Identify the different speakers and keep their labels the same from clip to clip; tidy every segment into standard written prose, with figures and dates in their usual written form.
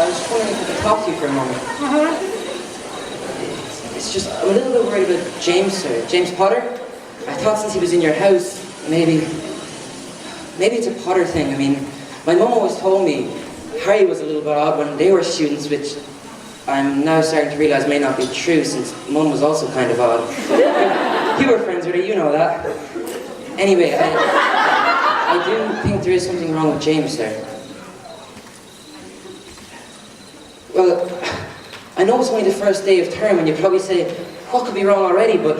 Speaker 1: I was just wondering if I could talk to you for a moment. It's just, I'm a little bit worried about James, sir. James Potter? I thought since he was in your house, maybe it's a Potter thing. I mean, my mum always told me Harry was a little bit odd when they were students, which I'm now starting to realise may not be true, since Mum was also kind of odd. You were friends with her, you know that. Anyway, I do think there is something wrong with James there. Well, I know it's only the first day of term, and you probably say, what could be wrong already? But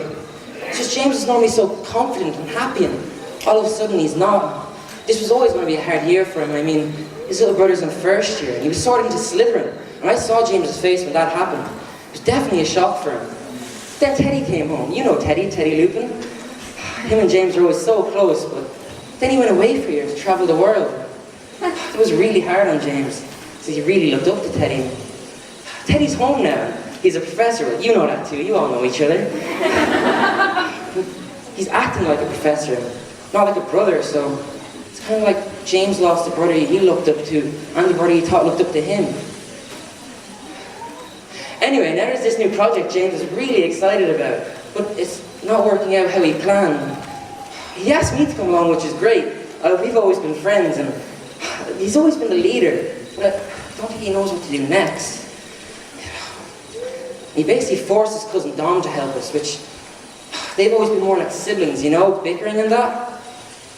Speaker 1: it's just James is normally so confident and happy, and all of a sudden he's not. This was always going to be a hard year for him. I mean, his little brother's in first year, and he was sorting into Slytherin. And I saw James's face when that happened. It was definitely a shock for him. Then Teddy came home. You know Teddy Lupin. Him and James were always so close, but then he went away for a year to travel the world. It was really hard on James, so he really looked up to Teddy. Teddy's home now. He's a professor. You know that too. You all know each other. He's acting like a professor, not like a brother, so it's kind of like James lost a brother he looked up to, and the brother he thought looked up to him. Anyway, now there's this new project James is really excited about, but it's not working out how he planned. He asked me to come along, which is great. We've always been friends, and he's always been the leader, but I don't think he knows what to do next. He basically forced his cousin Dom to help us, which they've always been more like siblings, you know, bickering and that.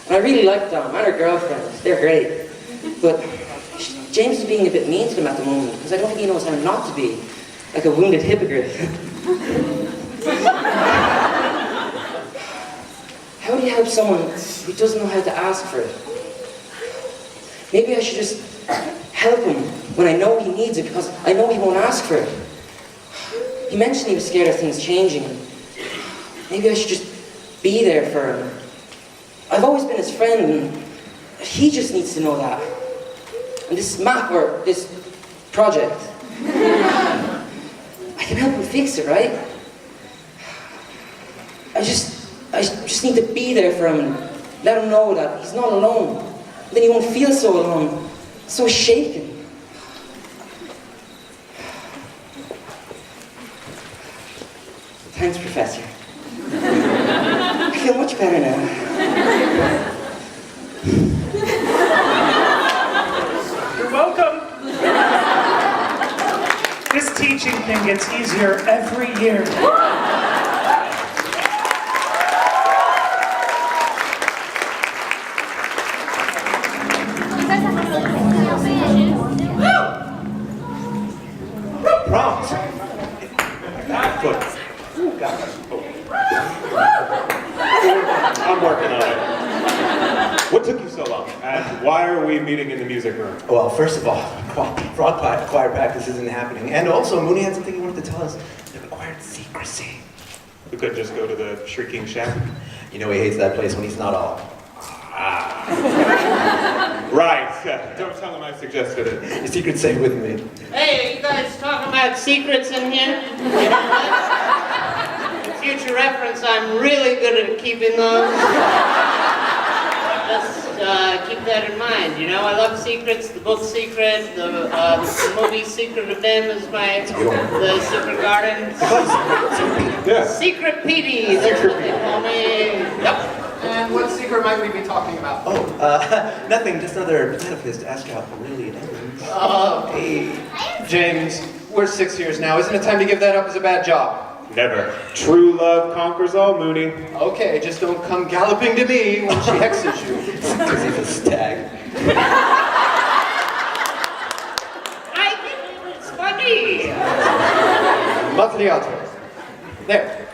Speaker 1: And I really like Dom and her girlfriend. They're great. But James is being a bit mean to them at the moment, because I don't think he knows how not to be. Like a wounded hippogriff. How do you help someone who doesn't know how to ask for it? Maybe I should just help him when I know he needs it, because I know he won't ask for it. He mentioned he was scared of things changing. Maybe I should just be there for him. I've always been his friend, and he just needs to know that. And this map, or this project, I can help him fix it, right? I just need to be there for him and let him know that he's not alone. Then he won't feel so alone, so shaken. Thanks, Professor. I feel much better now.
Speaker 2: You're welcome. This teaching thing gets easier every year.
Speaker 3: Prompt. Good. I'm working on it. What took you so long? And why are we meeting in the music room?
Speaker 4: Well, first of all, frog choir practice isn't happening. And also, Mooney had something he wanted to tell us that required secrecy.
Speaker 3: We could just go to the Shrieking Shack.
Speaker 4: You know he hates that place when he's not all.
Speaker 3: Right. Don't tell him I suggested it.
Speaker 4: Your secret's safe with me.
Speaker 5: Hey, are you guys talking about secrets in here? You know what? For future reference, I'm really good at keeping those. Just keep that in mind, you know? I love secrets, the book Secret, the movie Secret of Them is the Secret Garden.
Speaker 3: Yeah.
Speaker 5: Secret Petey, that's what they call me. Yep.
Speaker 6: And what secret might we be talking about?
Speaker 4: Oh, nothing, just another benefit to ask out Lily and Evans.
Speaker 6: Oh,
Speaker 4: Hey.
Speaker 6: James, we're 6 years now. Isn't it time to give that up as a bad job?
Speaker 3: Never. True love conquers all, Mooney.
Speaker 6: Okay, just don't come galloping to me when she hexes you.
Speaker 4: Because he's a stag.
Speaker 5: I think it's funny.
Speaker 6: Muffliato. There.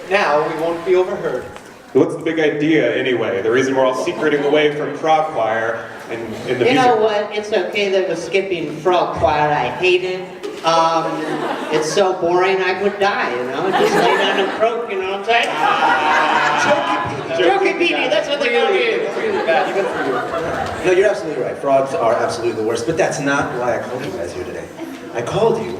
Speaker 6: Now we won't be overheard.
Speaker 3: What's the big idea, anyway? The reason we're all secreting away from frog choir and in the
Speaker 5: You
Speaker 3: music
Speaker 5: know what? It's okay that we're skipping frog choir. I hate it. It's so boring I could die, you know? Just lay down and croak, you know what I'm saying? Jokey Petey, that's what they call me.
Speaker 6: Really bad. You got through.
Speaker 4: No, you're absolutely right. Frogs are absolutely the worst, but that's not why I called you guys here today. I called you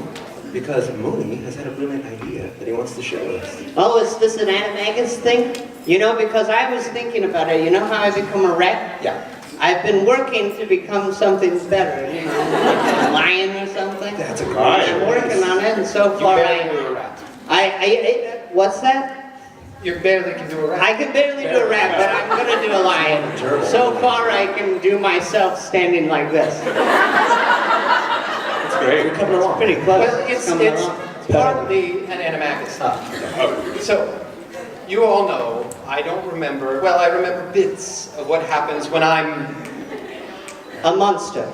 Speaker 4: because Mooney has had a brilliant idea that he wants to share with us.
Speaker 5: Oh, is this an animagus thing? You know, because I was thinking about it. You know how I become a wreck?
Speaker 4: Yeah.
Speaker 5: I've been working to become something better, you know. lion or something.
Speaker 4: That's a good
Speaker 3: Lion.
Speaker 5: I'm working on it, and so
Speaker 6: You
Speaker 5: far
Speaker 6: barely do a rat.
Speaker 5: what's that?
Speaker 6: You barely can do a rat.
Speaker 5: I can barely do a rat, but I'm gonna do a lion. So far, I can do myself standing like this.
Speaker 3: That's great.
Speaker 4: You're coming along.
Speaker 5: Pretty close.
Speaker 6: Well, it's
Speaker 5: Coming along.
Speaker 6: partly an animagus. So, you all know, I don't remember, well, I remember bits of what happens when I'm...
Speaker 5: A monster.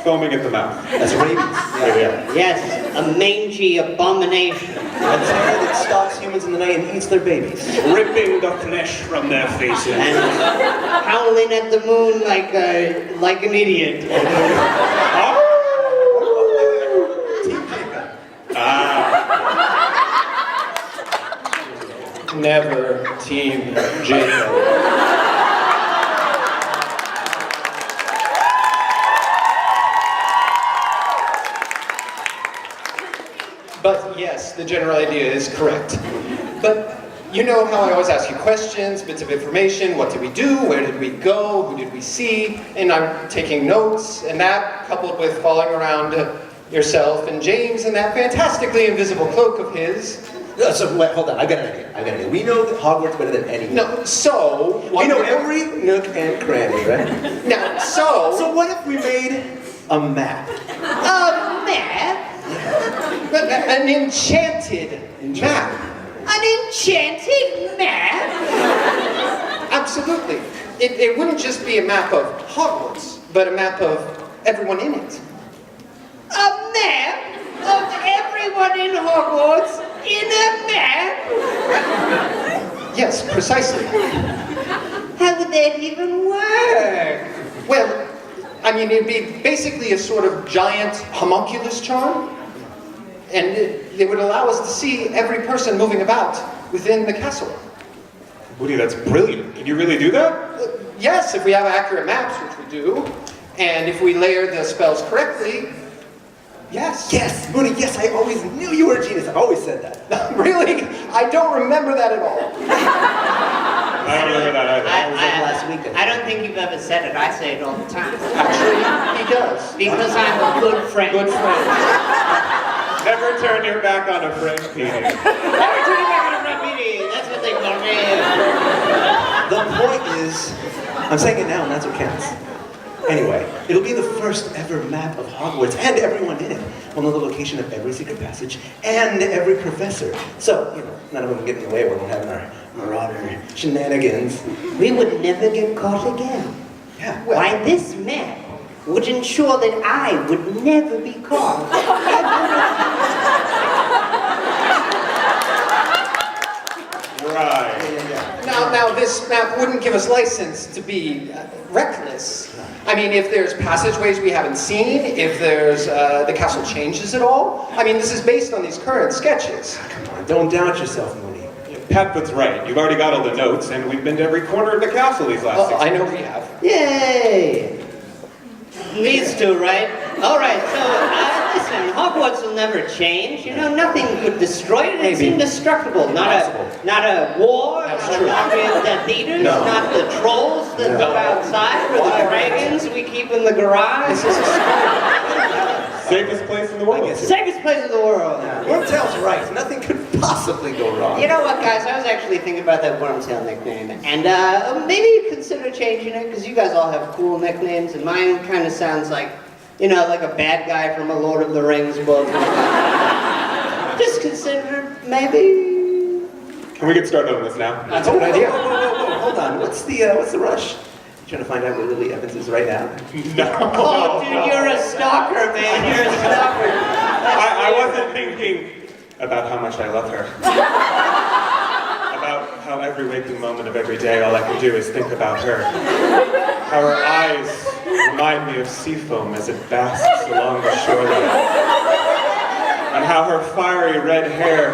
Speaker 3: Foaming at the mouth.
Speaker 4: That's rabies.
Speaker 3: Yeah.
Speaker 5: Yes, a mangy abomination.
Speaker 4: A terror that stalks humans in the night and eats their babies.
Speaker 3: Ripping the flesh from their faces.
Speaker 5: And howling at the moon like an idiot.
Speaker 6: Never Team Jacob. But yes, the general idea is correct. But you know how I always ask you questions, bits of information, what did we do, where did we go, who did we see, and I'm taking notes, and that coupled with following around yourself and James in that fantastically invisible cloak of his.
Speaker 4: So wait, hold on. I got an idea. We know that Hogwarts better than anyone.
Speaker 6: No, so...
Speaker 4: We know every nook and cranny, right?
Speaker 6: Now, so...
Speaker 4: So what if we made a map?
Speaker 5: A map?
Speaker 6: An enchanted map.
Speaker 5: An enchanted map?
Speaker 6: Absolutely. It wouldn't just be a map of Hogwarts, but a map of everyone in it.
Speaker 5: A map of everyone in Hogwarts in a map?
Speaker 6: Yes, precisely.
Speaker 5: How would that even work?
Speaker 6: Well, I mean, it'd be basically a sort of giant homunculus charm, and it would allow us to see every person moving about within the castle.
Speaker 3: Woody, that's brilliant. Can you really do that?
Speaker 6: Yes, if we have accurate maps, which we do, and if we layer the spells correctly, yes.
Speaker 4: Yes, Mooney, yes, I always knew you were a genius. I always said that.
Speaker 6: Really? I don't remember that at all.
Speaker 3: I don't remember that either.
Speaker 4: That was like last weekend.
Speaker 5: I don't think you've ever said it. I say it all the time.
Speaker 6: Actually, he does.
Speaker 5: Because I'm a good friend.
Speaker 6: Good friend.
Speaker 3: Never turn your back on a friend, Petey.
Speaker 5: Never turn your back on a friend meeting. That's what they call me.
Speaker 4: The point is, I'm saying it now, and that's what counts. Anyway, it'll be the first ever map of Hogwarts and everyone in it. We'll know the location of every secret passage and every professor. So, you know, none of them get in the way when we're having our Marauder shenanigans.
Speaker 5: We would never get caught again.
Speaker 4: Yeah.
Speaker 5: Why, this map would ensure that I would never be caught.
Speaker 3: Right.
Speaker 6: Now, this map wouldn't give us license to be reckless. I mean, if there's passageways we haven't seen, if there's the castle changes at all. I mean, this is based on these current sketches.
Speaker 4: Come on, don't doubt yourself, Mooney.
Speaker 3: Patfoot's right. You've already got all the notes, and we've been to every corner of the castle these last 6
Speaker 6: I
Speaker 3: months.
Speaker 6: know we have.
Speaker 5: Yay! These two, right? All right, so, listen, Hogwarts will never change. You know, nothing could destroy it. It's indestructible. Not a war, not a army of Death Eaters,
Speaker 4: No.
Speaker 5: not the trolls that go outside, or the dragons we keep in the garage.
Speaker 3: Safest place in the world.
Speaker 4: I guess
Speaker 5: Safest place in the world.
Speaker 4: Wormtail's right. Nothing could possibly go wrong.
Speaker 5: You know what, guys? I was actually thinking about that Wormtail nickname, and maybe consider changing it, because you guys all have cool nicknames, and mine kind of sounds like, you know, like a bad guy from a Lord of the Rings book. Just consider, maybe...
Speaker 3: Can we get started on this now?
Speaker 6: That's a good idea.
Speaker 4: Whoa, hold on. What's the rush? You trying to find out where Lily Evans is right now?
Speaker 5: Oh, dude, you're a stalker, man. You're a stalker.
Speaker 3: I wasn't thinking about how much I love her. About how every waking moment of every day, all I can do is think about her. How her eyes remind me of sea foam as it basks along the shoreline. And how her fiery red hair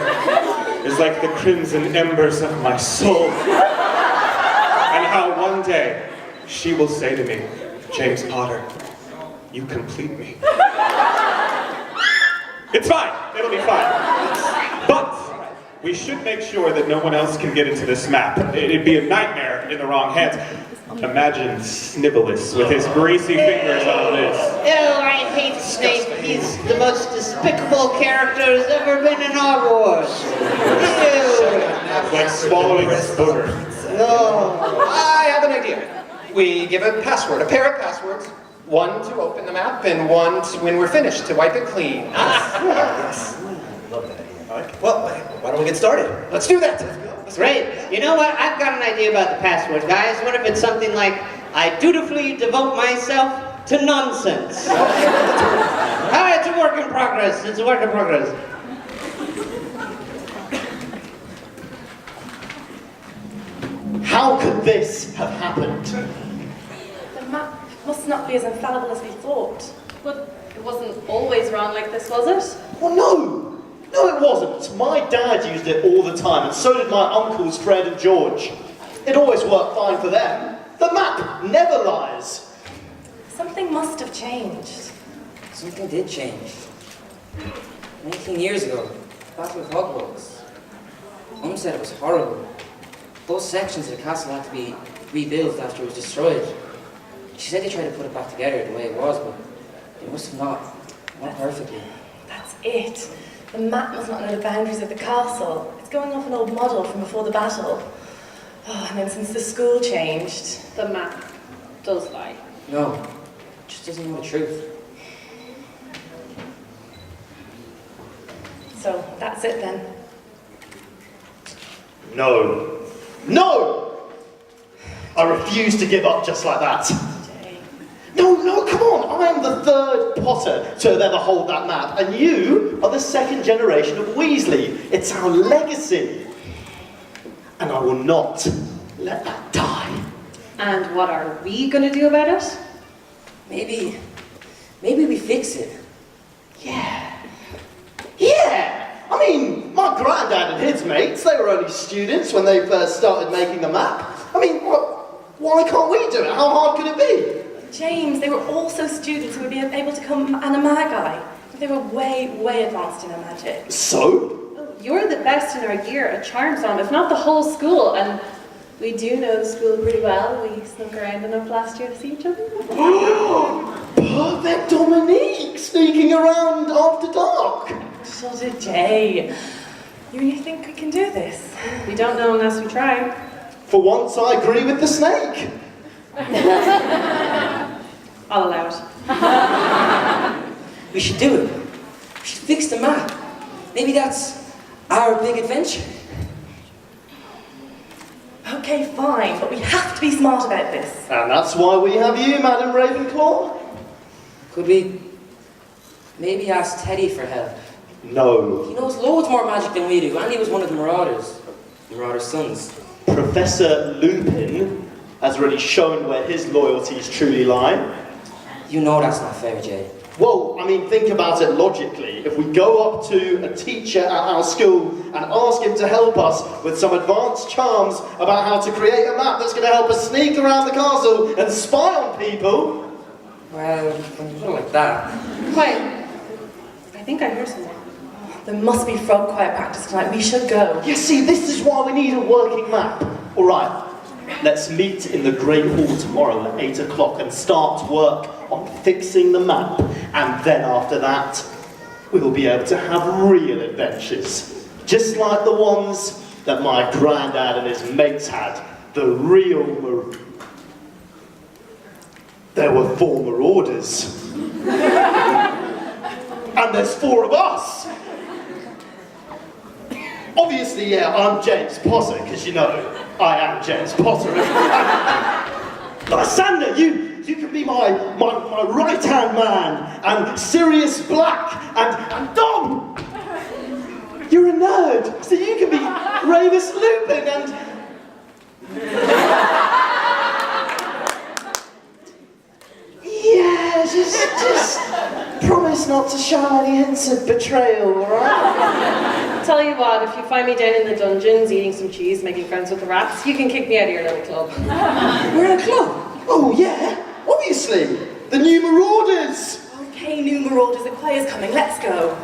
Speaker 3: is like the crimson embers of my soul. And how one day she will say to me, James Potter, you complete me. It's fine, it'll be fine. But we should make sure that no one else can get into this map. It'd be a nightmare in the wrong hands. Imagine Snibbolus with his greasy fingers on this.
Speaker 5: Oh, I hate Snape. He's the most despicable character who's ever been in Hogwarts. Ew.
Speaker 3: Like swallowing a booger.
Speaker 5: No.
Speaker 6: I have an idea. We give a password, a pair of passwords. One to open the map and one to, when we're finished, to wipe it clean.
Speaker 4: Yes. Love that idea. All right. Well, why don't we get started?
Speaker 6: Let's do that.
Speaker 5: Great. You know what? I've got an idea about the password, guys. What if it's something like, I dutifully devote myself to nonsense? Ah, it's a work in progress. It's a work in progress.
Speaker 7: How could this have happened?
Speaker 8: The map must not be as infallible as we thought. But it wasn't always run like this, was it?
Speaker 7: Well, no! No, it wasn't. My dad used it all the time, and so did my uncles Fred and George. It always worked fine for them. The map never lies.
Speaker 8: Something must have changed.
Speaker 1: Something did change. 19 years ago, Battle of Hogwarts. Mum said it was horrible. Those sections of the castle had to be rebuilt after it was destroyed. She said they tried to put it back together the way it was, but they must have not perfectly.
Speaker 8: That's it. The map must not know the boundaries of the castle. It's going off an old model from before the battle. Oh, and then since the school changed, the map does lie.
Speaker 1: No, it just doesn't know the truth.
Speaker 8: So that's it then.
Speaker 7: No. No! I refuse to give up just like that.
Speaker 8: Jay.
Speaker 7: No, come on! I am the third Potter to have ever hold that map, and you are the second generation of Weasley. It's our legacy. And I will not let that die.
Speaker 8: And what are we going to do about it?
Speaker 1: Maybe we fix it.
Speaker 7: Yeah! I mean, my granddad and his mates, they were only students when they first started making the map. I mean, why can't we do it? How hard could it be?
Speaker 8: James, they were also students who would be able to become animagi. They were way advanced in their magic.
Speaker 7: So?
Speaker 8: You're the best in our year at Charm Song, if not the whole school, and we do know the school pretty well. We snuck around enough last year to see each other.
Speaker 7: Perfect Dominique, sneaking around after dark.
Speaker 8: Shut it, Jay. You really think we can do this? We don't know unless we try.
Speaker 7: For once, I agree with the snake.
Speaker 8: I'll allow it.
Speaker 1: We should do it. We should fix the map. Maybe that's our big adventure.
Speaker 8: Okay, fine, but we have to be smart about this.
Speaker 7: And that's why we have you, Madam Ravenclaw.
Speaker 1: Could we maybe ask Teddy for help?
Speaker 7: No.
Speaker 1: He knows loads more magic than we do, and he was one of the Marauders. The Marauders' sons.
Speaker 7: Professor Lupin has already shown where his loyalties truly lie.
Speaker 1: You know that's not fair, Jay.
Speaker 7: Well, I mean, think about it logically. If we go up to a teacher at our school and ask him to help us with some advanced charms about how to create a map that's going to help us sneak around the castle and spy on people...
Speaker 1: Well, when you put it like that...
Speaker 8: Quiet. I think I hear someone. There must be frog choir practice tonight. We should go.
Speaker 7: You see, this is why we need a working map. All right, let's meet in the Great Hall tomorrow at 8 o'clock and start work on fixing the map. And then after that, we'll be able to have real adventures. Just like the ones that my granddad and his mates had. The real There were 4 Marauders. And there's 4 of us. Obviously, yeah, I'm James Potter, because you know, I am James Potter. Lysander, you can be my right-hand man, and Sirius Black, and Dom! You're a nerd, so you can be Remus Lupin, and... Yeah, just promise not to show any hints of betrayal, alright?
Speaker 8: Tell you what, if you find me down in the dungeons eating some cheese, making friends with the rats, you can kick me out of your little club.
Speaker 1: We're in a club.
Speaker 7: Oh yeah, obviously, the new Marauders!
Speaker 8: Okay, new Marauders, the choir's coming, let's go.